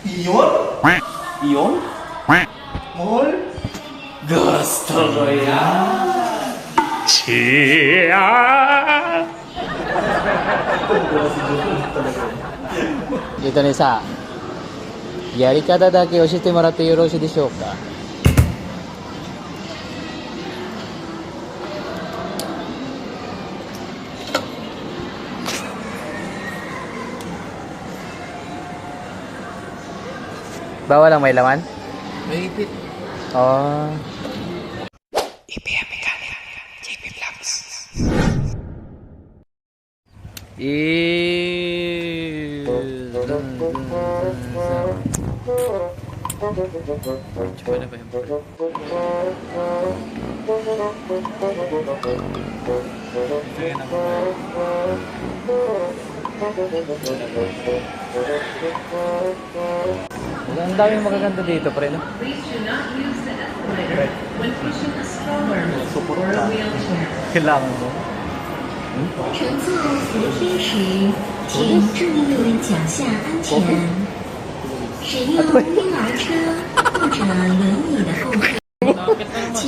Iyon? Iyon? Mall? Gusto ko yan. Chia! ゆとねさ、やり方だけ教えてもらってよろしいでしょうか。Bawal ang may laman? May ipit. Oh. Coba na ba yun? Ang daming magaganda dito, pre, no? Support ka. Kailangan mo. 乘坐扶梯时，请注意脚下安全。使用婴儿车或者轮椅的后客，请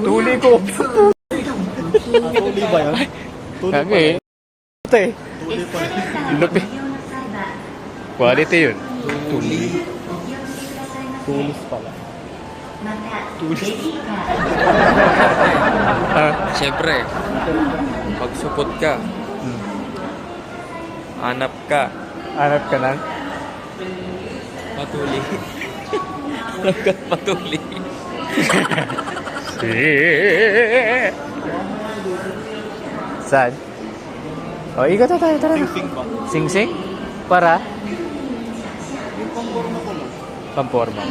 不要乘坐自动扶梯。 Tuli ba yun? Kage. Ate. Laki. Quality yun. Tuli. Tulis pala. Tulis. Siyempre, pag supot ka, hanap ka, Hanap ka lang? patuli. Hanap ka, patuli. Saan? O, ikot na tayo, tara. Sing-sing ba? Sing-sing? Para? Yung pangporma ko lang. Pamporma.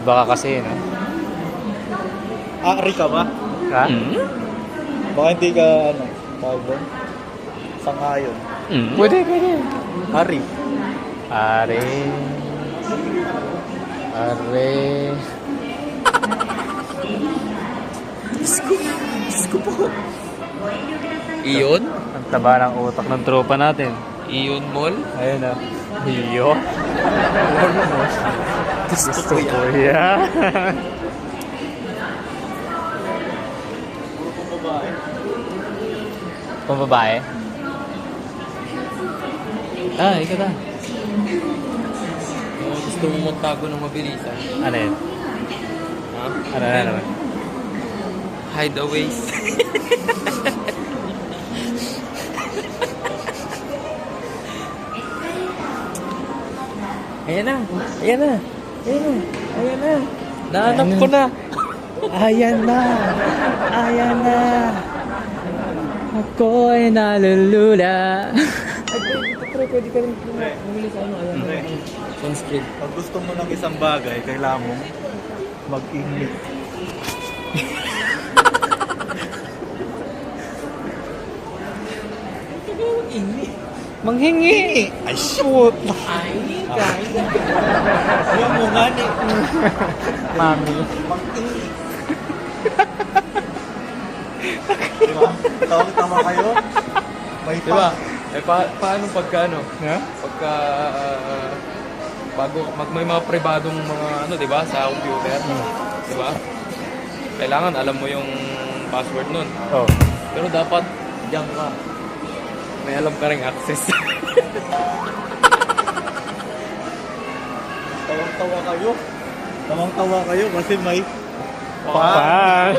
Baka kasi, no? Ari ka ba? Ha? Baka hindi ka, ano, tawag doon? Sangayon. Pwede, pwede. Ari. Are. Are. Diyos ko po. Iyon? Ang taba ng utak ng tropa natin. Iyon Mall? Ayun na. Hiyo. Gusto ko yan. Pang babae? Ah, ikaw na. Gusto mo magtago ng mabilisan? Ano yun? Ha? Ano na naman? Hideaways. Ayan na. Ayan na. Ayan na. Ayan na. Nahanap ko na. Ayan na! Ayan na! Ako'y nalulula. Pwede ka rin bumili sa ano. Ayan. Sunscreen. Pag gusto mo ng isang bagay, kailangan mo mag-init. Manghingi! Ay, shoot! Ay, kaya. Ayaw mo nga ni. Mami. Mag-init. Diba? Tawang-tama kayo? May Diba? Eh, paano pagka ano? Ha? Pagka bago may mga pribadong mga ano, 'di ba, sa computer, 'di ba? Kailangan alam mo yung password nun. Oh. Pero dapat diyan ka. May alam ka ring access. Tawang-tawa kayo. Tawang-tawa kayo kasi may Pa!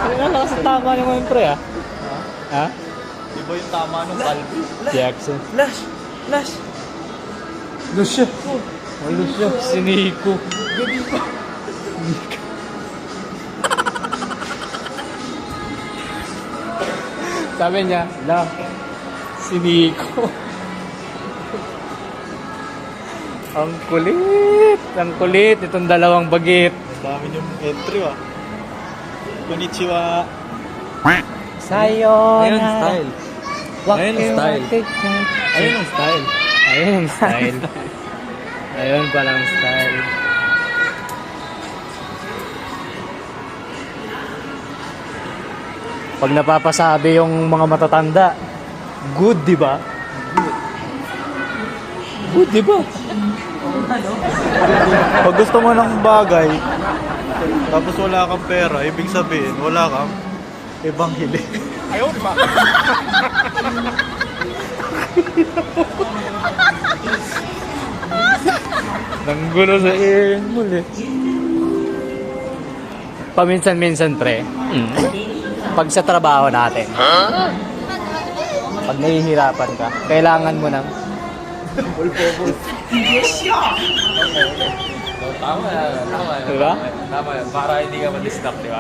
Kailangan kasi tama naman pre ah. Ha? Di ba yung tama nung Calvi? Jackson. Flash! Flash! Lucia! Oh, Lucia. Si Nico. Gabi pa! Sabi niya, la, si Nico. Ang kulit! Ang kulit itong dalawang bagit. Dami yung entry ah. Konnichiwa! Sayo Ayun ang style. Ayun ang style. Ayun ang style. Ayun ang style. Ayun palang style. Pag napapasabi yung mga matatanda, good, di ba? Oh, di ba? Pag gusto mo ng bagay, tapos wala kang pera, ibig sabihin, wala kang ibang hili. Ayaw, di ba? Nanggulo sa ear muli. Paminsan-minsan, pre. Pag sa trabaho natin, pag nahihirapan ka, kailangan mo ng Tama yan, tama yan. Diba? Tama yan, para hindi ka ma-distract, di ba?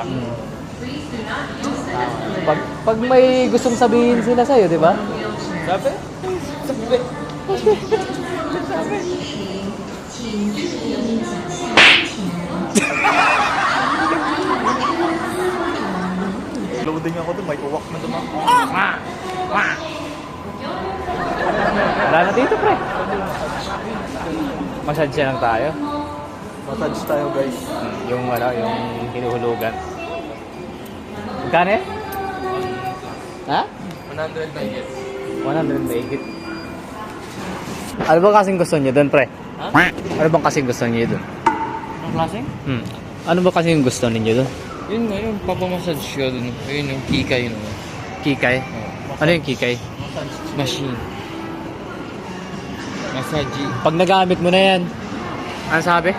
pag may gustong sabihin sila sa'yo, di ba? Sabi? Loading ako dun, may uwak na dumaan. Wala na dito, pre. Massage lang tayo. Massage tayo guys. Yung hinuhulugan. Magkano eh? Ha? 100 na higit. 100 mahigit. Ano ba kasing gusto niyo doon, pre? Ha? Ano bang kasing gusto niyo doon? Anong klaseng? Ano ba kasing gusto niyo doon? Yun nga, yun, papamassage siya dun. Ayun yung kikay, no? Kikay? Ano yung kikay? Machine. Massage. Pag nagamit mo na yan, ano sabi?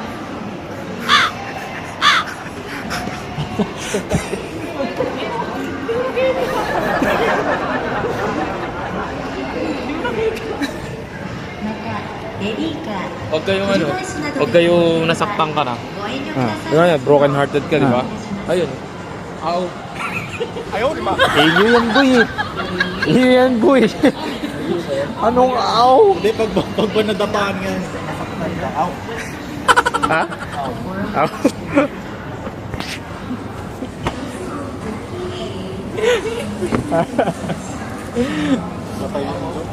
Huwag kayong ano, huwag kayong nasaktan ka na. Di ba, broken hearted ka, di ba? Ayun. Ow. Ayaw, di ba? Iyo yan, boy. Iyo yan, boy. Anong aw? Hindi, pag ba nadapaan nga, nasaktan ka. Ow. Ha? Aw.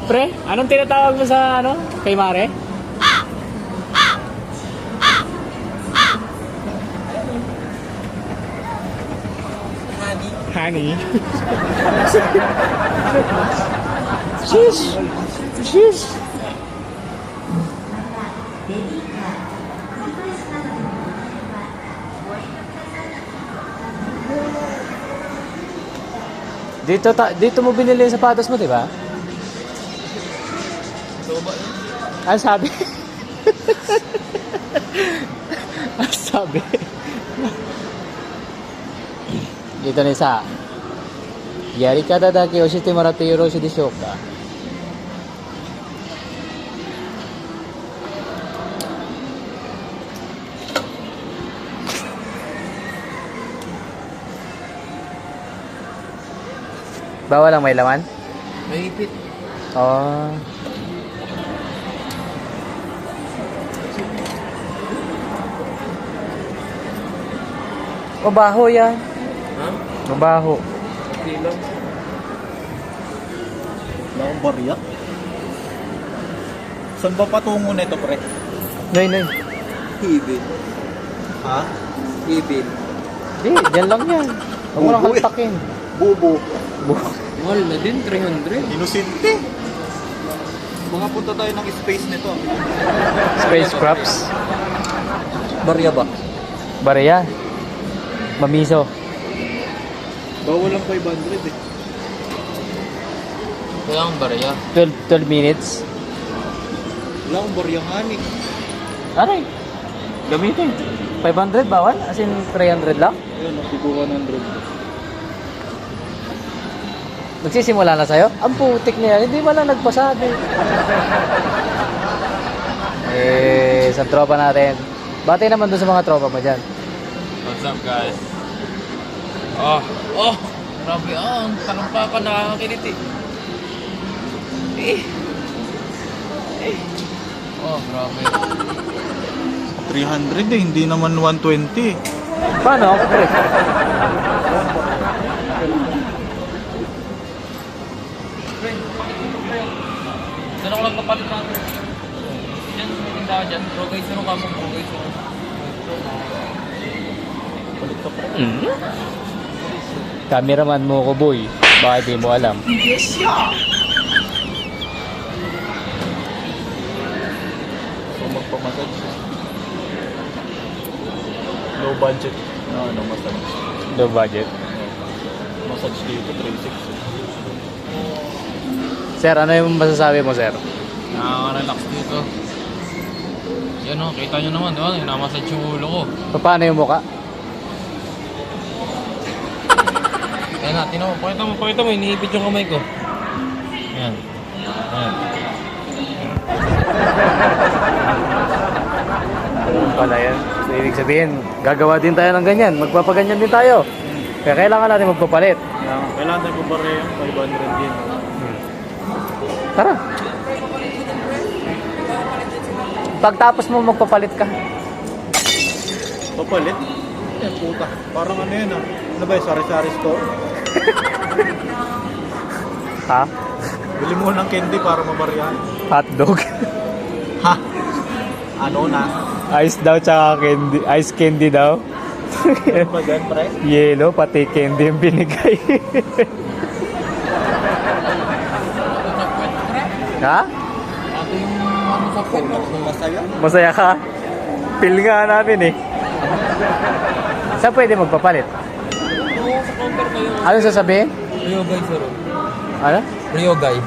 Pre, anong tinatawag mo sa kay Mare? Honey. Sheesh. Sheesh. Dito mo binili yung sapatos mo, di ba? So ba yun? Ano sabi? Ano sabi? Dito na isa. Yarikata da ke oshite moratte yoroshu deshou ka? Bawal lang may laman? May ipit. Oh. Mabaho yan. Ha? Mabaho. Hindi lang. Wala akong bariyak. Saan ba patungo na ito, pre? Noy, noy. Hibil. Ha? Hibil. Di, dyan lang yan. Huwag mo lang Bubo eh. haltakin. Bubo. Mahal na din, 300. Inosente. Mga punta tayo ng space nito. Space crops. Barya ba? Bareya. Mamiso. Bawal lang 500 eh. Kaya ang barya. 12 minutes. Wala akong baryangan eh. Aray. Gamitin. 500 bawal? As in 300 lang? Ayun, nakukuha 100. Nagsisimula na sa'yo? Ang putik niya. Hindi man lang nagpasabi. Sa tropa natin. Bati naman doon sa mga tropa mo dyan. What's up, guys? Oh! Grabe, ang talampakan nakakakilit eh. Oh, grabe. 300 eh, hindi naman 120. Paano ako, pre? Saan ako lang kapalit natin? Diyan, tinda ka dyan. Rogay sino ka mo, rogay sino. Cameraman mo ko, boy. Baka di mo alam. pamassage. Low budget na massage. Low budget. Massage dito, 360. Sir, ano yung masasabi mo, sir? Nakaka-relax dito. Yan o, kita nyo naman, diba? Namassage yung ulo ko. Paano yung muka? Ayan na, tinaw. Pakita mo, iniipit yung kamay ko. Ayan. Ayan. Wala yan. So, ibig sabihin, gagawa din tayo ng ganyan. Magpapaganyan din tayo. Kaya kailangan natin magpapalit. Kailangan tayo pabare yung 500 din. Tara. Pagtapos mo magpapalit ka. Papalit? Puta. Parang ano yan ah. Ano ba yung sari-sari store? Ha? Bili mo ng candy para mabarihan. Hotdog. Ha? Ano na? Ice daw tsaka candy. Ice candy daw. Ano ba dyan, pre? Yellow, pati candy yung binigay. Ha? Ito yung ano sa phone. Masaya. Masaya ka? Feel nga namin eh. Saan pwede magpapalit? Oo, sa counter kayo. Ano sasabihin? Ryogay, sir. Ano? Ryogay.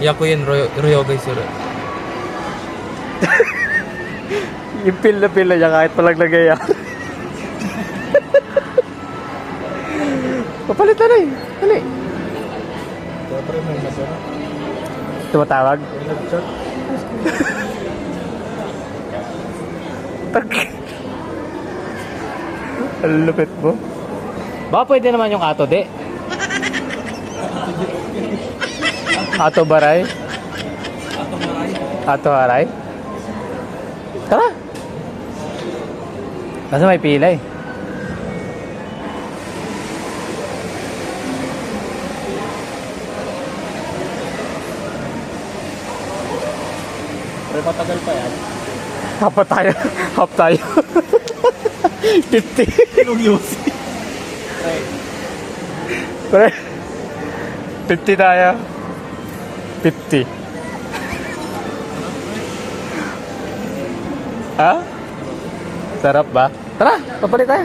Yaku yan, Ryogay, sir. Yung feel na niya kahit palang nagaya. Papalit na eh. Dali. Siyempre may nagano. Tumatawag? May nag-chat. Ang lupit mo. Baka pwede naman yung ato, de. Ato baray? Ato haray? Tara! Kasi may pila eh. Pre, matagal pa yan. Half tayo. Half tayo. 50. Anong Yossi? Pre, Pre. 50 tayo. 50. Ha? Sarap ba? Tara, papalit tayo.